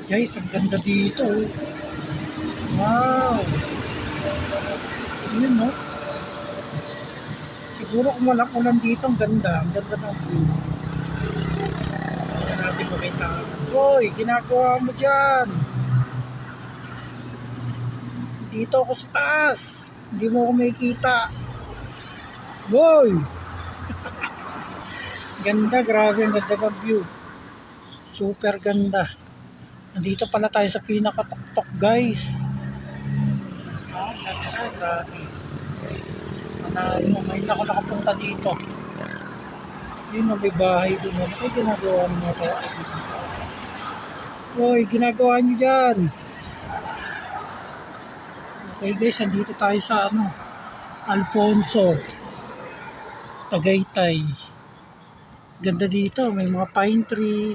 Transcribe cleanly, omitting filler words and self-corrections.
Guys, ang ganda dito. Wow. Yun, no? Siguro kung walang ulan dito, ang ganda. Ang ganda ng view. Hindi natin makita. Hoy, ginagawa mo dyan. Dito ako sa taas. Hindi mo ako makikita. Hoy. Ganda, grabe. Ang ganda ng view. Super ganda. Nandito pala tayo sa pinakatuktok, guys. Ah, ganda, grabe. Ngayon ako nakapunta dito. Yun, may bahay doon. Ay, ginagawa mo ito. Hoy, ginagawa nyo dyan. Okay guys, nandito tayo sa Alfonso, Tagaytay. Ganda dito, may mga pine tree.